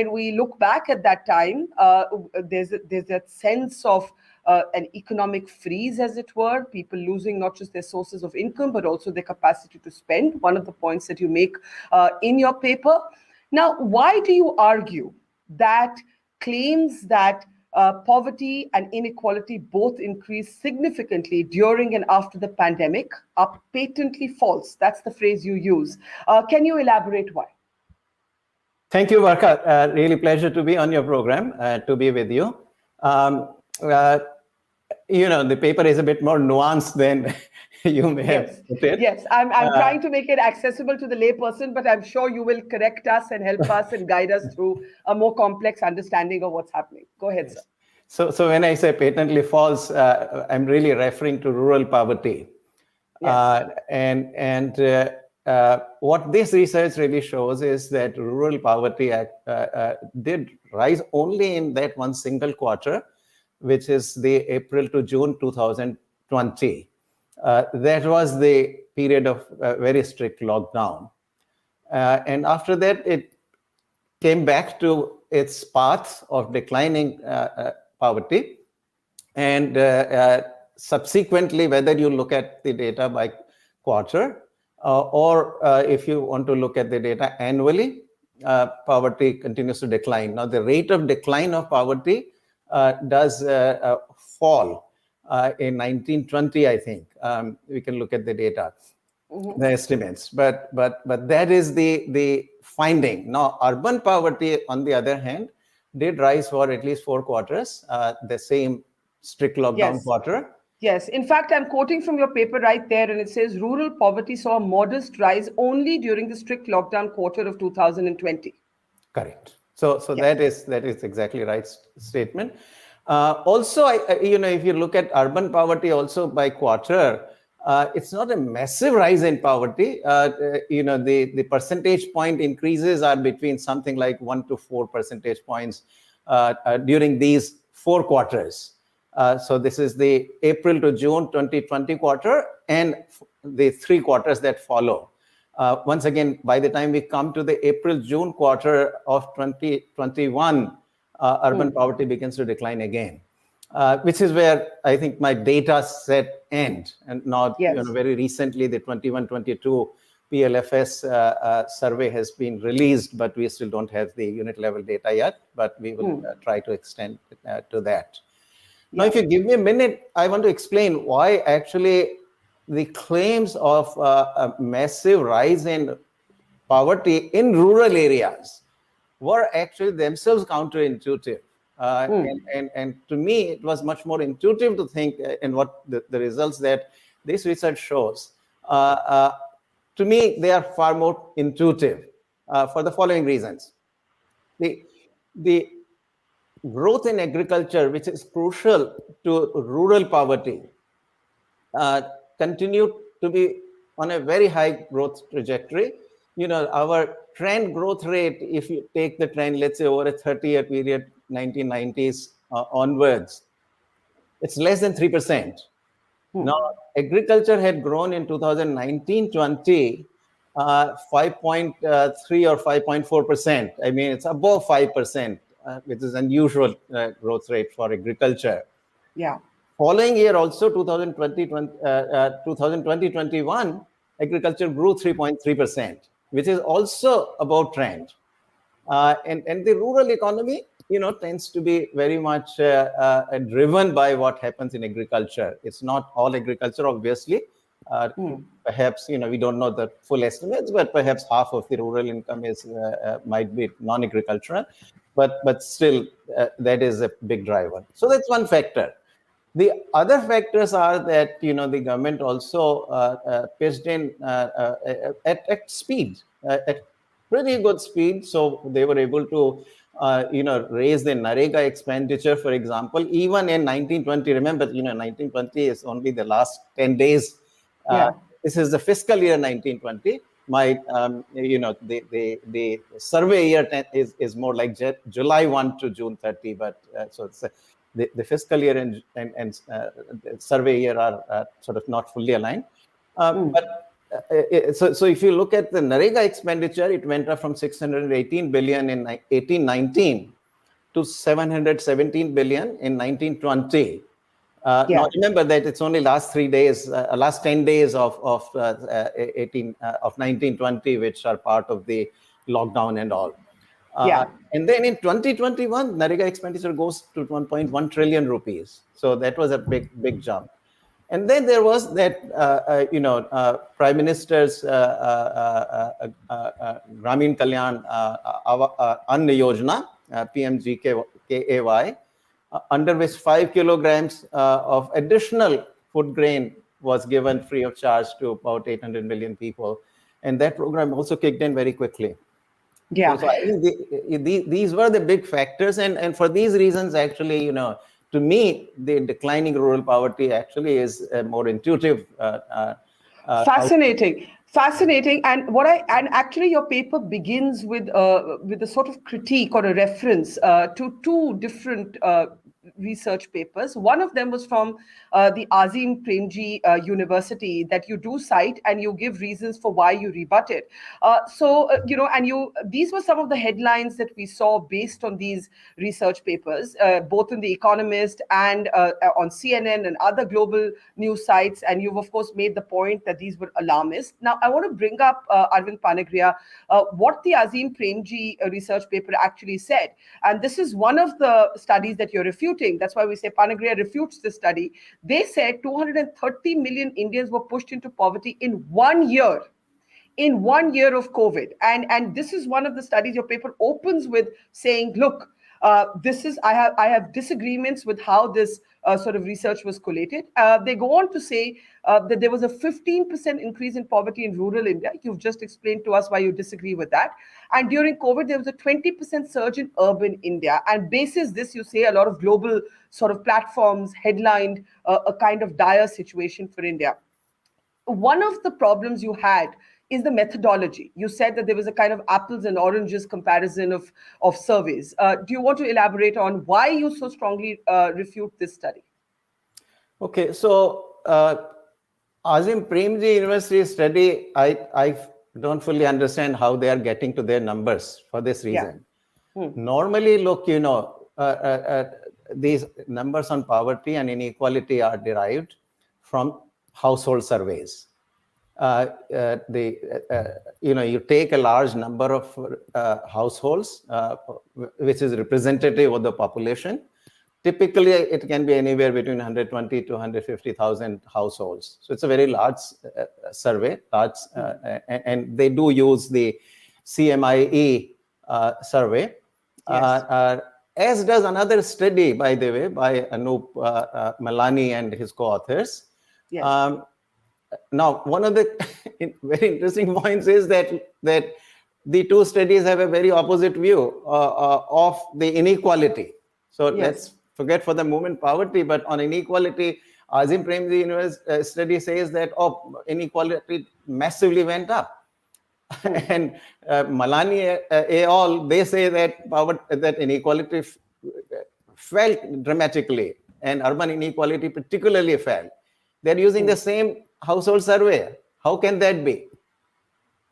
when we look back at that time, there's that sense of an economic freeze, as it were, people losing not just their sources of income, but also their capacity to spend, one of the points that you make in your paper. Now, why do you argue that claims that poverty and inequality both increased significantly during and after the pandemic are patently false? That's the phrase you use. Can you elaborate why? Thank you, Varka. Really pleasure to be on your program, to be with you. The paper is a bit more nuanced than you may have put it. Yes, I'm trying to make it accessible to the layperson, but I'm sure you will correct us and help us and guide us through a more complex understanding of what's happening. Go ahead, sir. So when I say patently false, I'm really referring to rural poverty. Yes. What this research really shows is that rural poverty did rise only in that one single quarter, which is the April to June 2020. That was the period of very strict lockdown. And after that, it came back to its path of declining poverty. And subsequently, whether you look at the data by quarter or if you want to look at the data annually, poverty continues to decline. Now, the rate of decline of poverty does fall in 1920, I think. We can look at the data, the estimates, but that is the finding. Now, urban poverty, on the other hand, did rise for at least 4 quarters, the same strict lockdown quarter. Yes, in fact, I'm quoting from your paper right there, and it says rural poverty saw a modest rise only during the strict lockdown quarter of 2020. Correct. So that is exactly right statement. Also, if you look at urban poverty also by quarter, it's not a massive rise in poverty. The percentage point increases are between something like 1 to 4 percentage points during these 4 quarters. So this is the April to June 2020 quarter and the 3 quarters that follow. Once again, by the time we come to the April-June quarter of 2021, urban poverty begins to decline again, which is where I think my data set end, and not very recently the 21-22 PLFS survey has been released, but we still don't have the unit level data yet, but we will try to extend to that. Now, if you give me a minute, I want to explain why actually the claims of a massive rise in poverty in rural areas were actually themselves counterintuitive. And to me, it was much more intuitive to think in what the results that this research shows. To me, they are far more intuitive for the following reasons. The growth in agriculture, which is crucial to rural poverty, continued to be on a very high growth trajectory. Our trend growth rate, if you take the trend, let's say over a 30-year period, 1990s onwards, it's less than 3%. Now, agriculture had grown in 2019-20, 5.3 or 5.4%. I mean, it's above 5%, which is unusual growth rate for agriculture. Yeah. Following year also, 2020-21, agriculture grew 3.3%, which is also above trend. And the rural economy, tends to be very much driven by what happens in agriculture. It's not all agriculture, obviously. Perhaps, we don't know the full estimates, but perhaps half of the rural income might be non-agricultural. But still, that is a big driver. So that's one factor. The other factors are that, the government also pitched in at speed, at pretty good speed. So they were able to, raise the NREGA expenditure, for example, even in 1920. Remember, 1920 is only the last 10 days. This is the fiscal year 1920. The survey year is more like July 1 to June 30, but so it's the fiscal year and survey year are sort of not fully aligned. But So if you look at the NREGA expenditure, it went up from 618 billion in 1819 to 717 billion in 1920. Now remember that it's only last 10 days of 1920, which are part of the lockdown and all. And then in 2021, NREGA expenditure goes to 1.1 trillion rupees. So that was a big jump. And then there was that, Prime Minister's Gramin Kalyan Anna Yojana, PMGKAY, under which 5 kilograms of additional food grain was given free of charge to about 800 million people. And that program also kicked in very quickly. Yeah. So I think these were the big factors. And for these reasons, actually, to me, the declining rural poverty actually is a more intuitive. Fascinating. And actually your paper begins with a sort of critique or a reference to two different research papers. One of them was from the Azim Premji University that you do cite, and you give reasons for why you rebut it. These were some of the headlines that we saw based on these research papers, both in The Economist and on CNN and other global news sites. And you've, of course, made the point that these were alarmist. Now, I want to bring up, Arvind Panagria, what the Azim Premji research paper actually said. And this is one of the studies that you're refuting. That's why we say Panagria refutes this study. They said 230 million Indians were pushed into poverty in 1 year. In 1 year of COVID. And this is one of the studies your paper opens with saying, look, I have disagreements with how this sort of research was collated. They go on to say that there was a 15% increase in poverty in rural India. You've just explained to us why you disagree with that. And during COVID, there was a 20% surge in urban India. And basis this, you say a lot of global sort of platforms headlined a kind of dire situation for India. One of the problems you had is the methodology. You said that there was a kind of apples and oranges comparison of surveys. Do you want to elaborate on why you so strongly refute this study? Okay, so Azim Premji University study, I don't fully understand how they are getting to their numbers for this reason. Normally, look, these numbers on poverty and inequality are derived from household surveys. You take a large number of households, which is representative of the population. Typically, it can be anywhere between 120 to 150,000 households. So it's a very large survey, and they do use the CMIE survey. Yes. As does another study, by the way, by Anup Malani and his co-authors. Yes. Now, one of the very interesting points is that the two studies have a very opposite view of the inequality. So let's forget for the moment poverty, but on inequality, Azim Premji study says that inequality massively went up. And Malani et al., they say that inequality fell dramatically, and urban inequality particularly fell. They're using the same household survey. How can that be?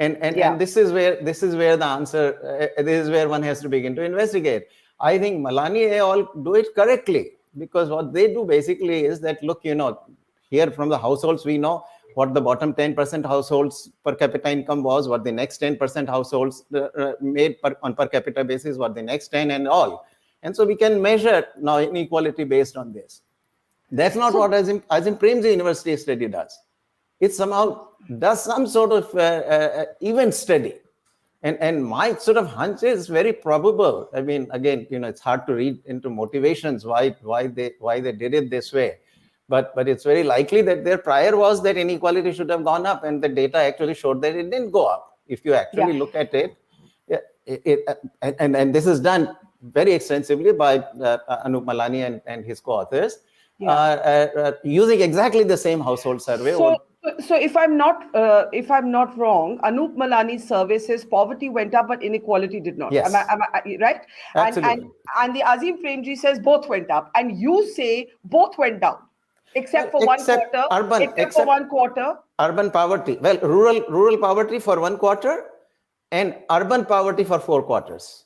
And this is where the answer. This is where one has to begin to investigate. I think Malani et al. Do it correctly, because what they do basically is that, look, here from the households we know what the bottom 10% households per capita income was, what the next 10% households made on per capita basis, what the next 10 and all. And so we can measure now inequality based on this. That's not what Azim Premji University study does. It somehow does some sort of event study. And my sort of hunch is very probable. I mean, again, it's hard to read into motivations why they did it this way. But it's very likely that their prior was that inequality should have gone up, and the data actually showed that it didn't go up. If you actually look at it, and this is done very extensively by Anup Malani and his co-authors, using exactly the same household survey. So if I'm not wrong, Anup Malani's survey says poverty went up, but inequality did not. Yes. Am I right? Absolutely. And the Azim Premji says both went up, and you say both went down, except for one quarter. urban poverty. Well, rural poverty for 1 quarter and urban poverty for 4 quarters.